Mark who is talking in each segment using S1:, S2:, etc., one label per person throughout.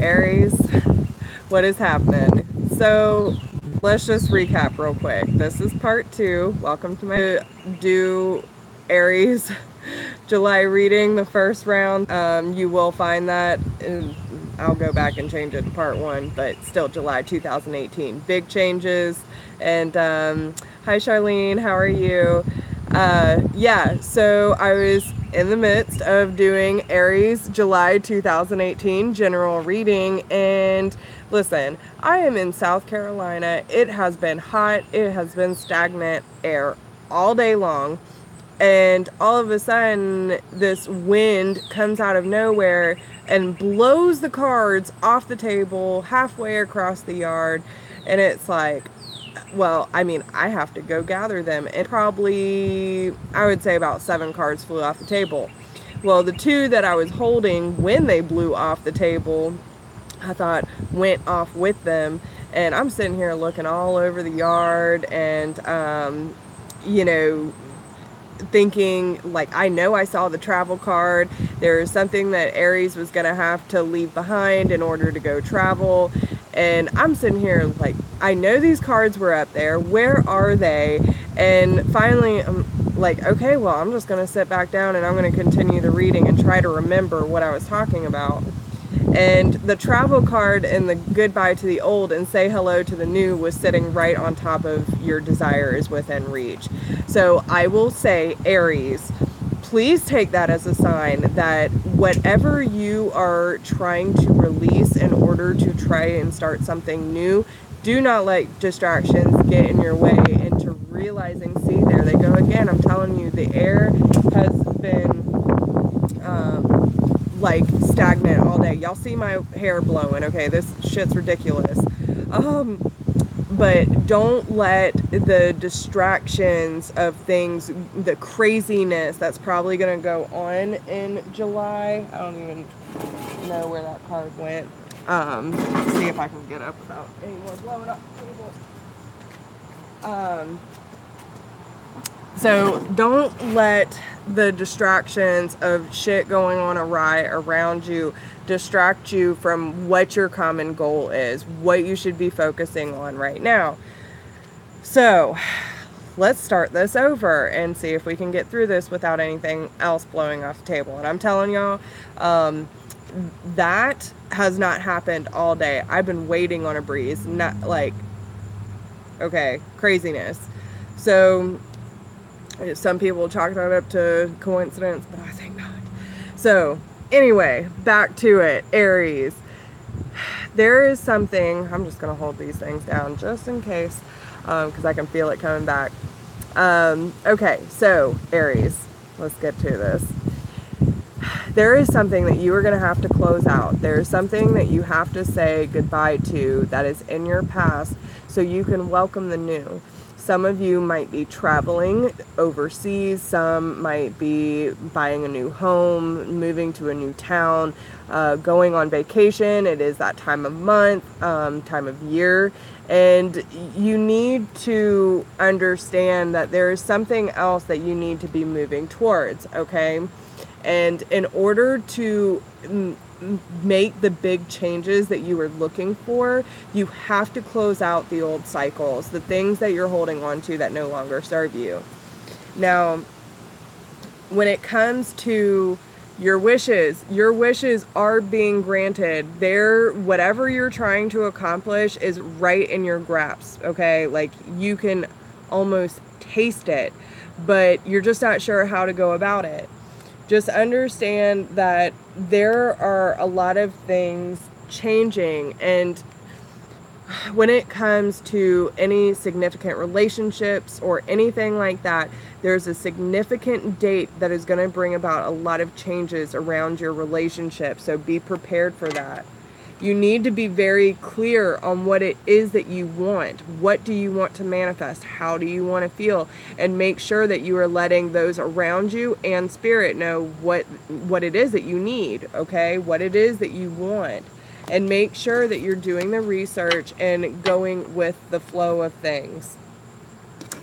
S1: Aries, what is happening? So let's just recap real quick. This is part 2. Welcome to my do Aries July reading, the first round. You will find that I'll go back and change it to part 1, but still July 2018. Big changes. And hi Charlene, how are you? Yeah, so I was in the midst of doing Aries July 2018 general reading, and listen, I am in South Carolina. It has been hot, it has been stagnant air all day long, and all of a sudden this wind comes out of nowhere and blows the cards off the table halfway across the yard, and it's like, well, I mean, I have to go gather them. And probably, I would say about 7 cards flew off the table. Well, the 2 that I was holding when they blew off the table, I thought went off with them. And I'm sitting here looking all over the yard and, you know, thinking, like, I know I saw the travel card. There is something that Aries was going to have to leave behind in order to go travel. And I'm sitting here like, I know these cards were up there. Where are they? And finally, I'm like, okay, well, I'm just going to sit back down and I'm going to continue the reading and try to remember what I was talking about. And the travel card and the goodbye to the old and say hello to the new was sitting right on top of your desire is within reach. So I will say, Aries, please take that as a sign that whatever you are trying to release in order to try and start something new, do not let distractions get in your way into realizing, see, there they go again. I'm telling you, the air has been like stagnant all day. Y'all see my hair blowing, okay? This shit's ridiculous. But don't let the distractions of things, the craziness that's probably going to go on in July. I don't even know where that card went. See if I can get up without anyone blowing up the table. So don't let the distractions of shit going on awry around you distract you from what your common goal is, what you should be focusing on right now. So let's start this over and see if we can get through this without anything else blowing off the table. And I'm telling y'all, that has not happened all day. I've been waiting on a breeze, not like, okay, craziness. So some people chalk that up to coincidence, but I think not. So anyway, back to it, Aries. There is something, I'm just going to hold these things down just in case, because I can feel it coming back. Okay, so Aries, let's get to this. There is something that you are going to have to close out. There is something that you have to say goodbye to that is in your past so you can welcome the new. Some of you might be traveling overseas. Some might be buying a new home, moving to a new town, going on vacation. It is that time of month, time of year. And you need to understand that there is something else that you need to be moving towards, okay? And in order to make the big changes that you were looking for, you have to close out the old cycles, the things that you're holding on to that no longer serve you. Now, when it comes to your wishes are being granted. Whatever you're trying to accomplish is right in your grasp, okay? Like, you can almost taste it, but you're just not sure how to go about it. Just understand that there are a lot of things changing, and when it comes to any significant relationships or anything like that, there's a significant date that is going to bring about a lot of changes around your relationship, so be prepared for that. You need to be very clear on what it is that you want. What do you want to manifest? How do you want to feel? And make sure that you are letting those around you and spirit know what it is that you need, okay? What it is that you want. And make sure that you're doing the research and going with the flow of things.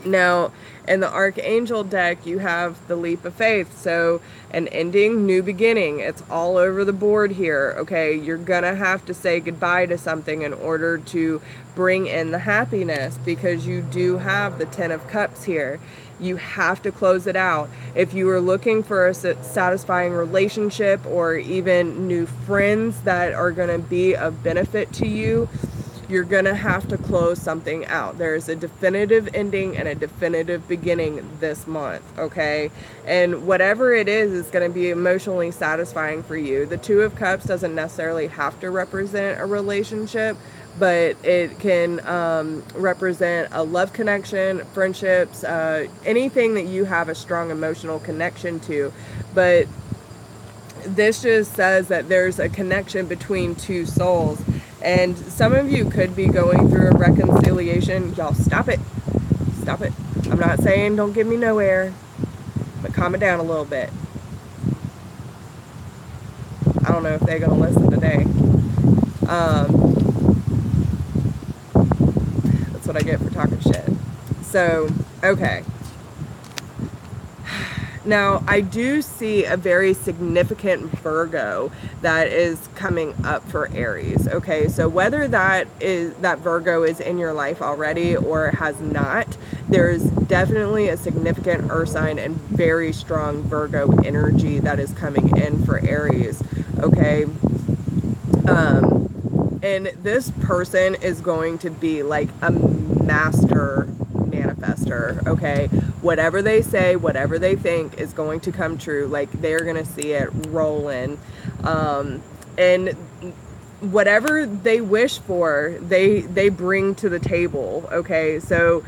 S1: Now, in the Archangel deck, you have the leap of faith. So, an ending, new beginning. It's all over the board here, okay? You're gonna have to say goodbye to something in order to bring in the happiness, because you do have the Ten of Cups here. You have to close it out. If you are looking for a satisfying relationship or even new friends that are gonna be of benefit to you, you're gonna have to close something out. There's a definitive ending and a definitive beginning this month, okay? And whatever it is gonna be emotionally satisfying for you. The Two of Cups doesn't necessarily have to represent a relationship, but it can represent a love connection, friendships, anything that you have a strong emotional connection to. But this just says that there's a connection between two souls. And some of you could be going through a reconciliation. Y'all, stop it. Stop it. I'm not saying don't give me no air, but calm it down a little bit. I don't know if they're going to listen today. That's what I get for talking shit. So, okay. Now, I do see a very significant Virgo that is coming up for Aries. Okay, so whether that Virgo is in your life already or has not, there's definitely a significant Earth sign and very strong Virgo energy that is coming in for Aries. Okay, and this person is going to be like a master manifester, okay? Whatever they say, whatever they think is going to come true. Like, they're going to see it rolling. And whatever they wish for, they bring to the table, okay? So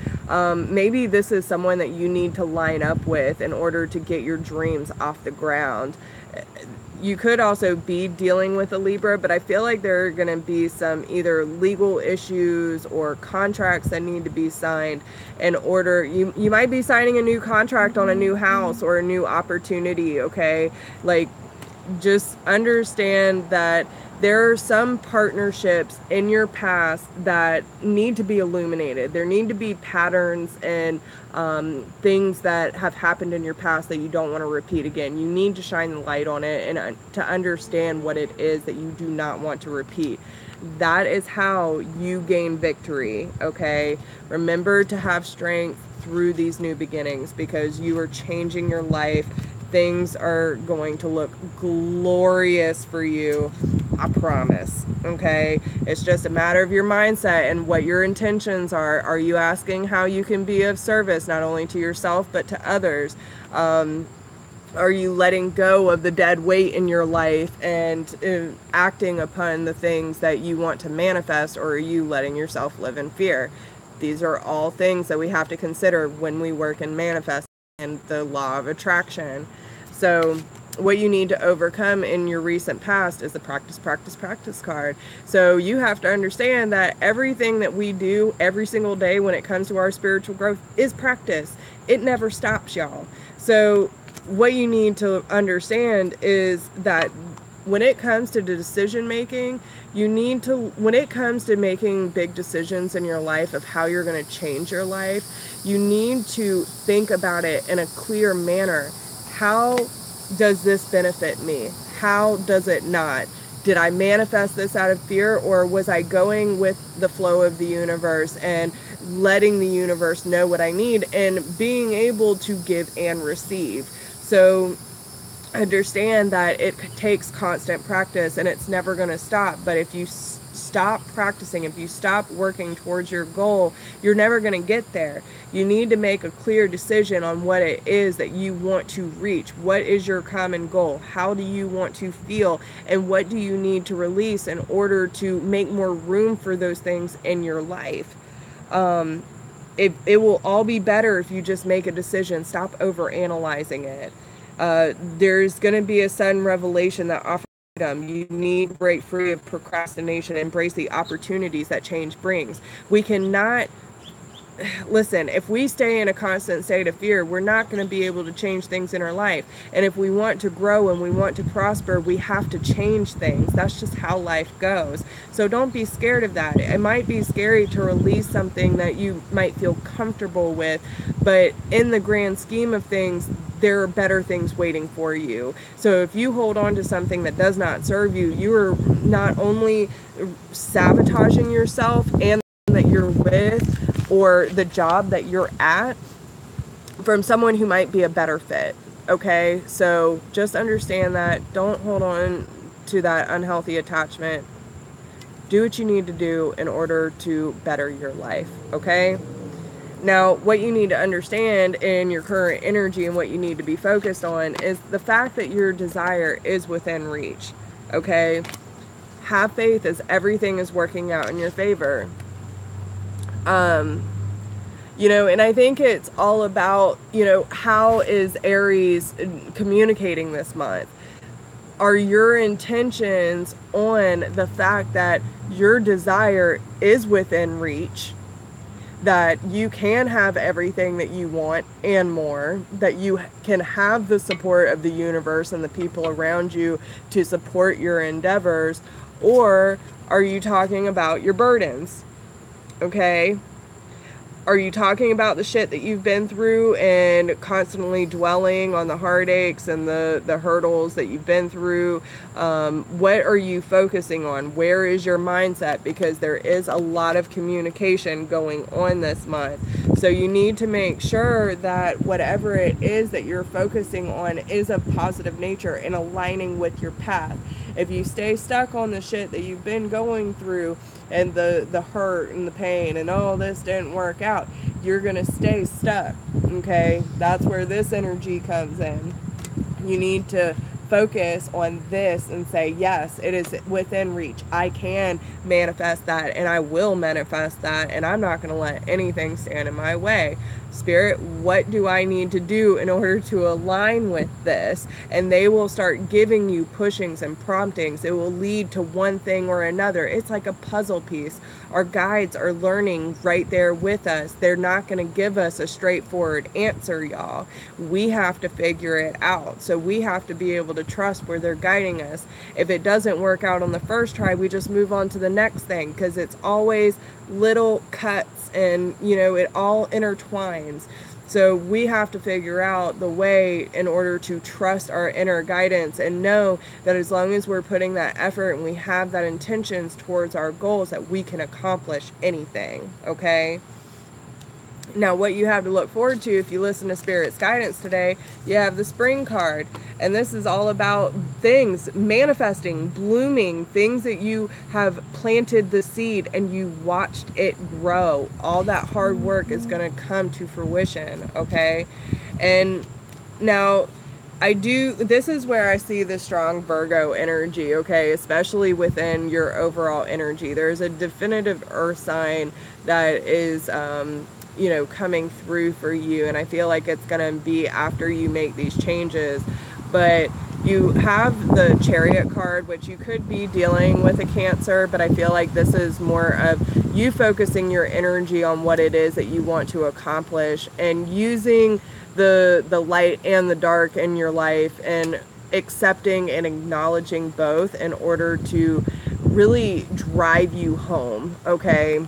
S1: maybe this is someone that you need to line up with in order to get your dreams off the ground. You could also be dealing with a Libra, but I feel like there are going to be some either legal issues or contracts that need to be signed in order. You might be signing a new contract on a new house or a new opportunity, okay? Like, just understand that there are some partnerships in your past that need to be illuminated. There need to be patterns and things that have happened in your past that you don't want to repeat again. You need to shine the light on it and to understand what it is that you do not want to repeat. That is how you gain victory, okay? Remember to have strength through these new beginnings, because you are changing your life. Things are going to look glorious for you, I promise, okay? It's just a matter of your mindset and what your intentions are. Are you asking how you can be of service, not only to yourself, but to others? Are you letting go of the dead weight in your life and acting upon the things that you want to manifest, or are you letting yourself live in fear? These are all things that we have to consider when we work in manifesting and the law of attraction. So what you need to overcome in your recent past is the practice, practice, practice card. So you have to understand that everything that we do every single day when it comes to our spiritual growth is practice. It never stops, y'all. So what you need to understand is that when it comes to the decision making, when it comes to making big decisions in your life of how you're going to change your life, you need to think about it in a clear manner. How does this benefit me? How does it not? Did I manifest this out of fear, or was I going with the flow of the universe and letting the universe know what I need and being able to give and receive? So understand that it takes constant practice and it's never going to stop. But if you stop practicing, if you stop working towards your goal, you're never going to get there. You need to make a clear decision on what it is that you want to reach. What is your common goal? How do you want to feel? And what do you need to release in order to make more room for those things in your life? It will all be better if you just make a decision. Stop over analyzing it. There's going to be a sudden revelation that offers freedom. You need to break free of procrastination, embrace the opportunities that change brings. We cannot listen, if we stay in a constant state of fear, we're not going to be able to change things in our life. And if we want to grow and we want to prosper, we have to change things. That's just how life goes. So don't be scared of that. It might be scary to release something that you might feel comfortable with, but in the grand scheme of things, there are better things waiting for you. So if you hold on to something that does not serve you, you are not only sabotaging yourself and that you're with, or the job that you're at, from someone who might be a better fit. Okay, so just understand that. Don't hold on to that unhealthy attachment. Do what you need to do in order to better your life. Okay, now what you need to understand in your current energy and what you need to be focused on is the fact that your desire is within reach. Okay, have faith as everything is working out in your favor. You know, and I think it's all about, you know, how is Aries communicating this month? Are your intentions on the fact that your desire is within reach, that you can have everything that you want and more, that you can have the support of the universe and the people around you to support your endeavors? Or are you talking about your burdens? Okay? Are you talking about the shit that you've been through and constantly dwelling on the heartaches and the hurdles that you've been through? What are you focusing on? Where is your mindset? Because there is a lot of communication going on this month. So you need to make sure that whatever it is that you're focusing on is of positive nature and aligning with your path. If you stay stuck on the shit that you've been going through and the hurt and the pain and oh, this didn't work out, you're gonna stay stuck. Okay, that's where this energy comes in. You need to focus on this and say, yes, it is within reach. I can manifest that, and I will manifest that, and I'm not going to let anything stand in my way. Spirit, what do I need to do in order to align with this? And they will start giving you pushings and promptings. It will lead to one thing or another. It's like a puzzle piece. Our guides are learning right there with us. They're not going to give us a straightforward answer, y'all. We have to figure it out. So we have to be able to trust where they're guiding us. If it doesn't work out on the first try, we just move on to the next thing, because it's always little cuts and, you know, it all intertwines. So we have to figure out the way in order to trust our inner guidance and know that as long as we're putting that effort and we have that intentions towards our goals, that we can accomplish anything. Okay? Now, what you have to look forward to if you listen to Spirit's guidance today, you have the spring card. And this is all about things manifesting, blooming, things that you have planted the seed and you watched it grow. All that hard work is going to come to fruition, okay? And now, this is where I see the strong Virgo energy, okay? Especially within your overall energy. There's a definitive earth sign that is, you know, coming through for you, and I feel like it's going to be after you make these changes. But you have the Chariot card, which you could be dealing with a Cancer, but I feel like this is more of you focusing your energy on what it is that you want to accomplish and using the light and the dark in your life and accepting and acknowledging both in order to really drive you home, okay?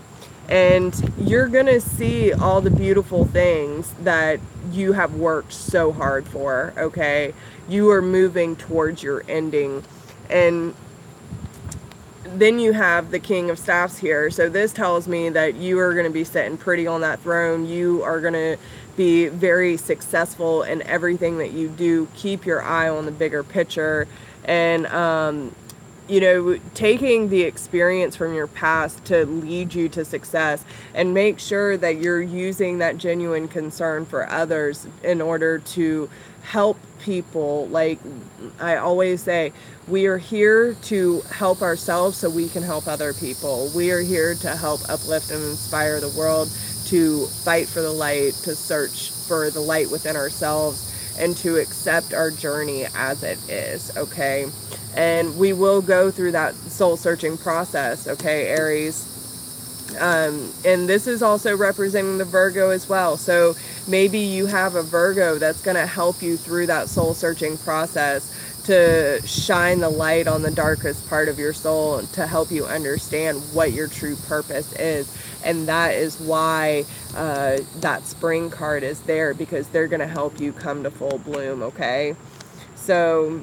S1: And you're going to see all the beautiful things that you have worked so hard for, okay? You are moving towards your ending. And then you have the King of Staffs here. So this tells me that you are going to be sitting pretty on that throne. You are going to be very successful in everything that you do. Keep your eye on the bigger picture. And, you know, taking the experience from your past to lead you to success, and make sure that you're using that genuine concern for others in order to help people. Like I always say, we are here to help ourselves so we can help other people. We are here to help uplift and inspire the world, to fight for the light, to search for the light within ourselves, and to accept our journey as it is, okay? And we will go through that soul-searching process, okay, Aries? And this is also representing the Virgo as well. So maybe you have a Virgo that's going to help you through that soul searching process, to shine the light on the darkest part of your soul, to help you understand what your true purpose is. And that is why that spring card is there, because they're going to help you come to full bloom, okay? So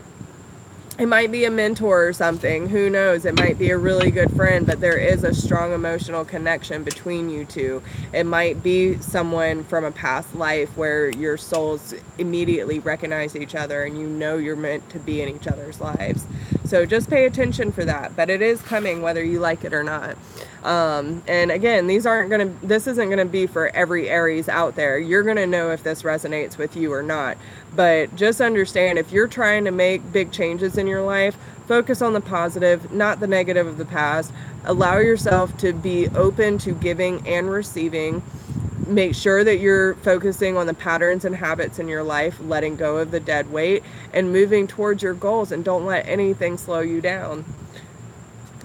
S1: it might be a mentor or something, who knows, it might be a really good friend, but there is a strong emotional connection between you two. It might be someone from a past life where your souls immediately recognize each other and you know you're meant to be in each other's lives. So just pay attention for that, but it is coming whether you like it or not. And again, this isn't gonna be for every Aries out there. You're gonna know if this resonates with you or not. But just understand, if you're trying to make big changes in your life, focus on the positive, not the negative of the past. Allow yourself to be open to giving and receiving. Make sure that you're focusing on the patterns and habits in your life, letting go of the dead weight, and moving towards your goals, and don't let anything slow you down.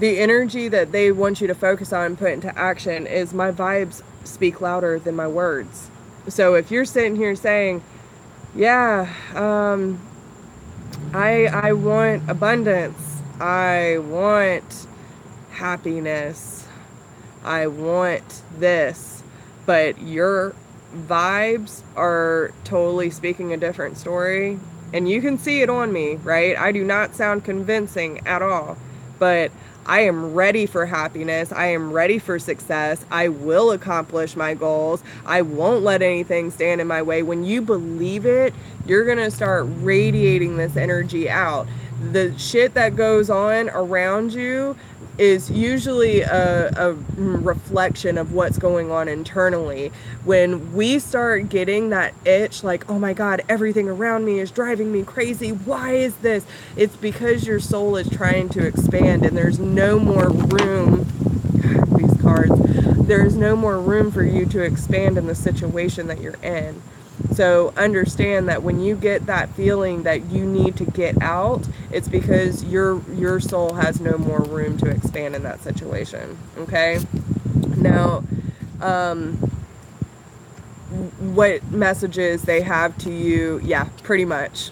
S1: The energy that they want you to focus on and put into action is, my vibes speak louder than my words. So if you're sitting here saying, yeah, I want abundance, I want happiness, I want this, but your vibes are totally speaking a different story, and you can see it on me, right? I do not sound convincing at all, but I am ready for happiness. I am ready for success. I will accomplish my goals. I won't let anything stand in my way. When you believe it, you're going to start radiating this energy out. The shit that goes on around you is usually a reflection of what's going on internally. When we start getting that itch, like, oh my God, everything around me is driving me crazy, why is this? It's because your soul is trying to expand, and there's no more room, these cards, there's no more room for you to expand in the situation that you're in. So understand that when you get that feeling that you need to get out, it's because your soul has no more room to expand in that situation. Okay? Now, what messages they have to you? Yeah, pretty much.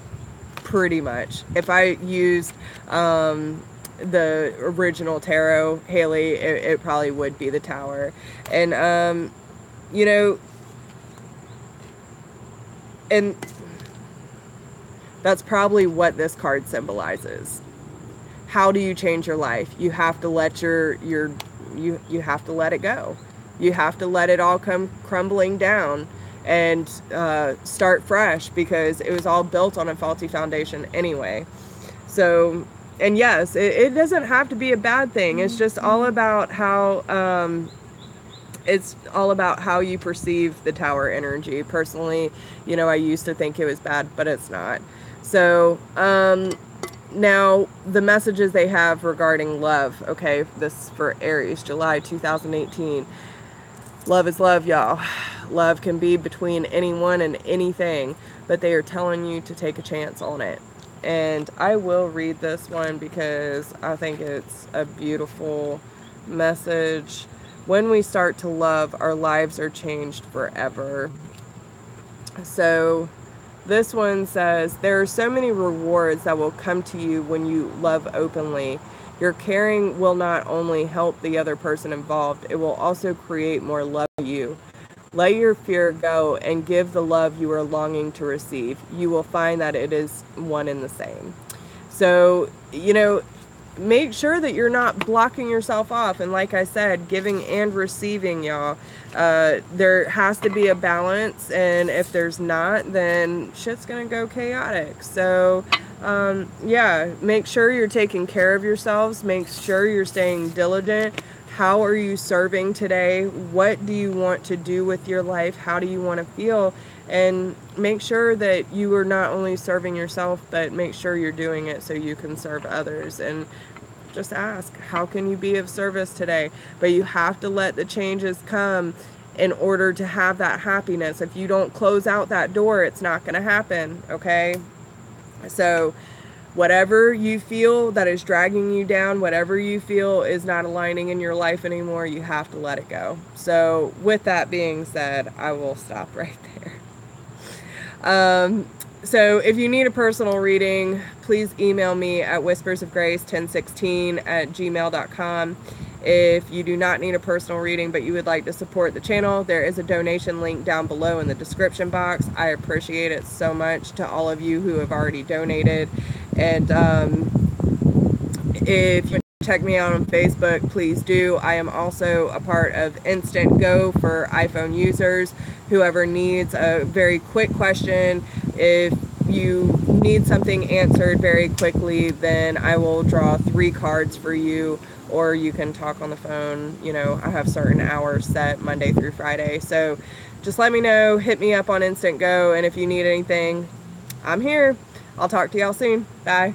S1: If I used the original tarot, Haley, it probably would be the Tower. And you know, and that's probably what this card symbolizes. How do you change your life? You have to let you have to let it go. You have to let it all come crumbling down and start fresh, because it was all built on a faulty foundation anyway. So, and yes, it doesn't have to be a bad thing. It's just all about how it's all about how you perceive the Tower energy. Personally, you know, I used to think it was bad, but it's not. So, now the messages they have regarding love. Okay, this is for Aries, July 2018. Love is love, y'all. Love can be between anyone and anything, but they are telling you to take a chance on it. And I will read this one because I think it's a beautiful message. When we start to love, our lives are changed forever. So this one says, there are so many rewards that will come to you when you love openly. Your caring will not only help the other person involved, it will also create more love for you. Let your fear go and give the love you are longing to receive. You will find that it is one and the same. So, you know, make sure that you're not blocking yourself off. And like I said, giving and receiving, y'all. There has to be a balance. And if there's not, then shit's going to go chaotic. So, yeah, make sure you're taking care of yourselves. Make sure you're staying diligent. How are you serving today? What do you want to do with your life? How do you want to feel? And make sure that you are not only serving yourself, but make sure you're doing it so you can serve others. And just ask, how can you be of service today? But you have to let the changes come in order to have that happiness. If you don't close out that door, it's not going to happen, okay? So whatever you feel that is dragging you down, whatever you feel is not aligning in your life anymore, you have to let it go. So with that being said, I will stop right there. So if you need a personal reading, please email me at whispersofgrace1016@gmail.com. If you do not need a personal reading, but you would like to support the channel, there is a donation link down below in the description box. I appreciate it so much to all of you who have already donated. And if you check me out on Facebook, please do. I am also a part of Intsantgo for iPhone users. Whoever needs a very quick question, if you need something answered very quickly, then I will draw 3 cards for you, or you can talk on the phone. You know, I have certain hours set Monday through Friday. So just let me know, hit me up on Intsantgo, and if you need anything, I'm here. I'll talk to y'all soon. Bye.